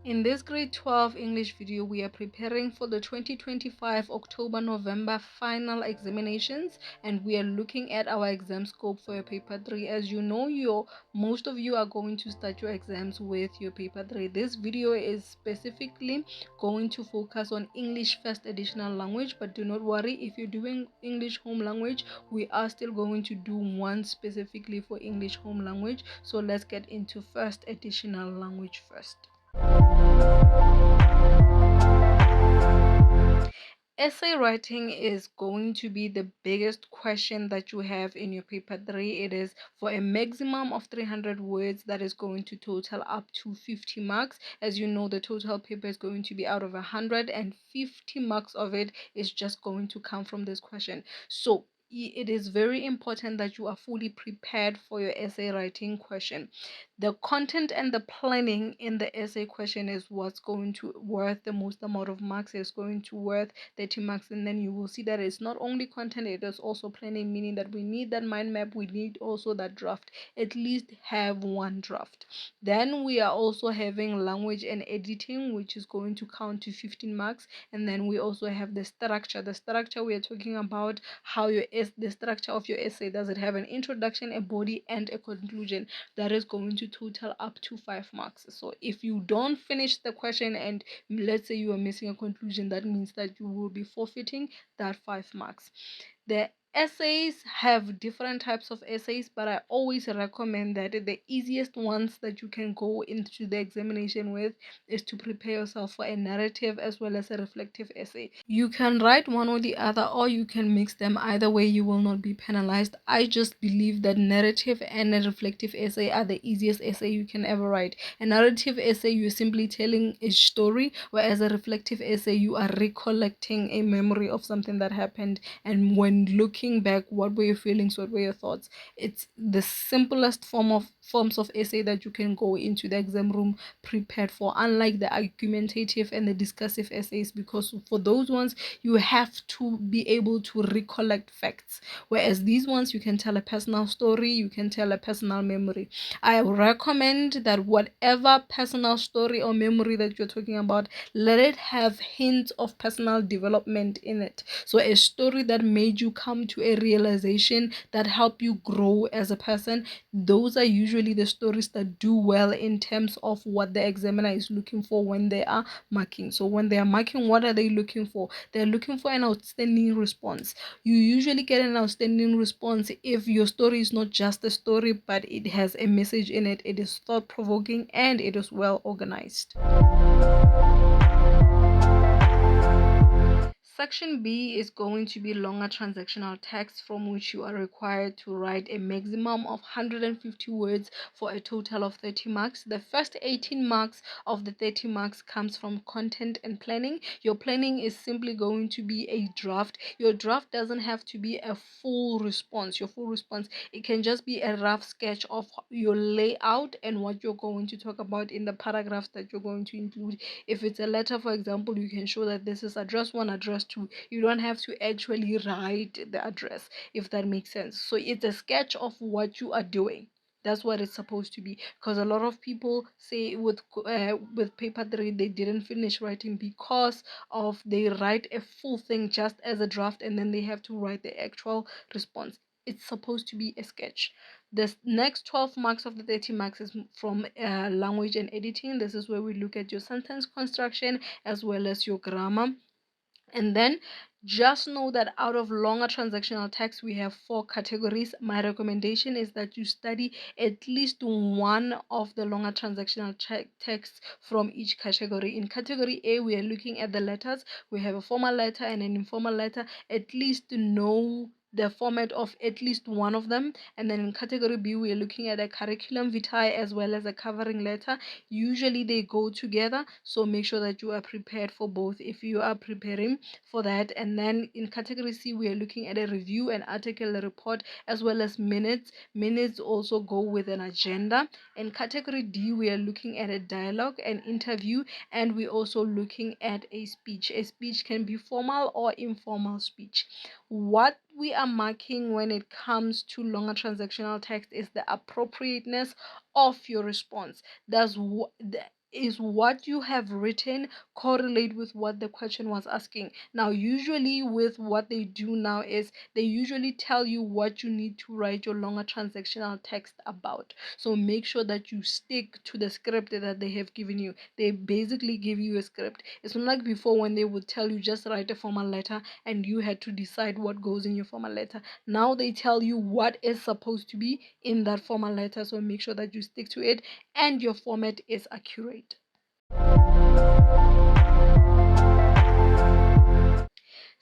In this grade 12 English video, we are preparing for the 2025 October-November final examinations, and we are looking at our exam scope for your paper 3. As you know, most of you are going to start your exams with your paper 3. This video is specifically going to focus on English first additional language, but do not worry, if you're doing English home language, we are still going to do one specifically for English home language. So let's get into first additional language first. Essay writing is going to be the biggest question that you have in your paper 3. It is for a maximum of 300 words that is going to total up to 50 marks. As you know, the total paper is going to be out of 100, and 50 marks of it is just going to come from this question. So it is very important that you are fully prepared for your essay writing question. The content and the planning in the essay question is what's going to worth the most amount of marks. It's going to worth 30 marks, and then you will see that it's not only content, it is also planning, meaning that we need that mind map, we need also that draft, at least have one draft. Then we are also having language and editing, which is going to count to 15 marks. And then we also have the structure. The structure, we are talking about how the structure of your essay. Does it have an introduction, a body, and a conclusion? That is going to total up to 5 marks. So if you don't finish the question and let's say you are missing a conclusion, that means that you will be forfeiting that 5 marks. The essays have different types of essays, but I always recommend that the easiest ones that you can go into the examination with is to prepare yourself for a narrative as well as a reflective essay. You can write one or the other, or you can mix them. Either way, you will not be penalized. I just believe that narrative and a reflective essay are the easiest essay you can ever write. A narrative essay, you're simply telling a story, whereas a reflective essay, you are recollecting a memory of something that happened, and when looking back, what were your feelings, what were your thoughts. It's the simplest forms of essay that you can go into the exam room prepared for, unlike the argumentative and the discursive essays, because for those ones you have to be able to recollect facts, whereas these ones you can tell a personal story, you can tell a personal memory. I recommend that whatever personal story or memory that you're talking about, let it have hints of personal development in it. So a story that made you come to a realization that help you grow as a person, those are usually the stories that do well in terms of what the examiner is looking for when they are marking. So when they are marking, what are they looking for? They're looking for an outstanding response. You usually get an outstanding response if your story is not just a story, but it has a message in it, it is thought-provoking, and it is well organized. Section B is going to be longer transactional text, from which you are required to write a maximum of 150 words for a total of 30 marks. The first 18 marks of the 30 marks comes from content and planning. Your planning is simply going to be a draft. Your draft doesn't have to be a full response. Your full response, it can just be a rough sketch of your layout and what you're going to talk about in the paragraphs that you're going to include. If it's a letter, for example, you can show that this is address 1, address 2. You don't have to actually write the address, if that makes sense. So it's a sketch of what you are doing. That's what it's supposed to be, because a lot of people say with paper 3 they didn't finish writing because of they write a full thing just as a draft and then they have to write the actual response. It's supposed to be a sketch. The next 12 marks of the 30 marks is from language and editing. This is where we look at your sentence construction as well as your grammar. And then just know that out of longer transactional text, we have 4 categories. My recommendation is that you study at least one of the longer transactional texts from each category. In category A, we are looking at the letters. We have a formal letter and an informal letter. At least know the format of at least one of them. And then in category B, we are looking at a curriculum vitae as well as a covering letter. Usually they go together, so make sure that you are prepared for both if you are preparing for that. And then in category C, we are looking at a review, an article, a report, as well as minutes. Minutes also go with an agenda. In category D, we are looking at a dialogue, an interview, and we're also looking at a speech. A speech can be formal or informal speech. What we are marking when it comes to longer transactional text is the appropriateness of your response. is what you have written correlate with what the question was asking. Now, usually with what they do now is they usually tell you what you need to write your longer transactional text about. So make sure that you stick to the script that they have given you. They basically give you a script. It's not like before when they would tell you just write a formal letter and you had to decide what goes in your formal letter. Now they tell you what is supposed to be in that formal letter. So make sure that you stick to it and your format is accurate.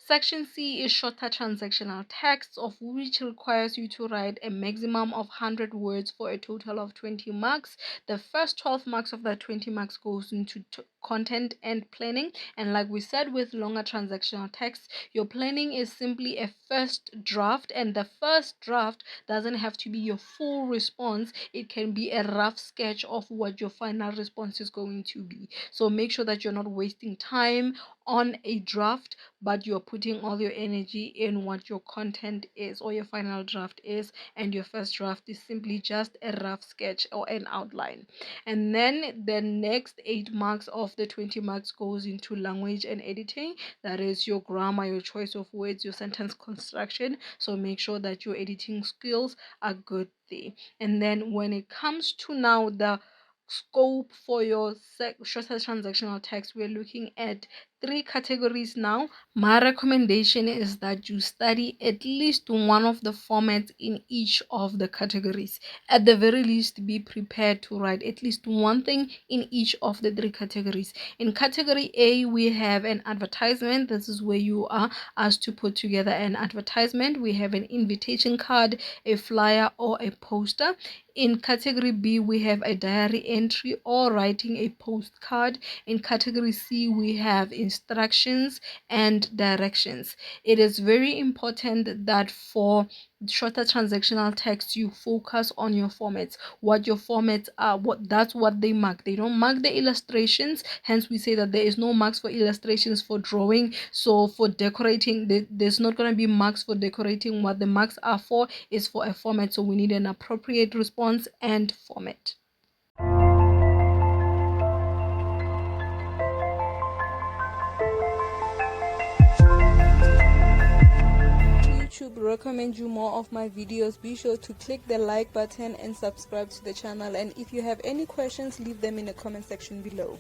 Section C is shorter transactional text, of which requires you to write a maximum of 100 words for a total of 20 marks. The first 12 marks of that 20 marks goes into content and planning. And like we said with longer transactional text, your planning is simply a first draft, and the first draft doesn't have to be your full response. It can be a rough sketch of what your final response is going to be. So make sure that you're not wasting time on a draft, but you're putting all your energy in what your content is or your final draft is, and your first draft is simply just a rough sketch or an outline. And then the next 8 marks of the 20 marks goes into language and editing. That is your grammar, your choice of words, your sentence construction. So make sure that your editing skills are good there. And then when it comes to now the scope for your shorter transactional text, we're looking at 3 categories now. My recommendation is that you study at least one of the formats in each of the categories. At the very least, be prepared to write at least one thing in each of the 3 categories. In category A, we have an advertisement. This is where you are asked to put together an advertisement. We have an invitation card, a flyer, or a poster. In category B, we have a diary entry or writing a postcard. In category C, we have instructions and directions. It is very important that for shorter transactional text you focus on your formats, what your formats are. That's what they mark. They don't mark the illustrations, hence we say that there is no marks for illustrations for drawing. So for decorating, there's not going to be marks for decorating. What the marks are for is for a format, so we need an appropriate response and format. YouTube recommend you more of my videos, be sure to click the like button and subscribe to the channel. And if you have any questions, leave them in the comment section below.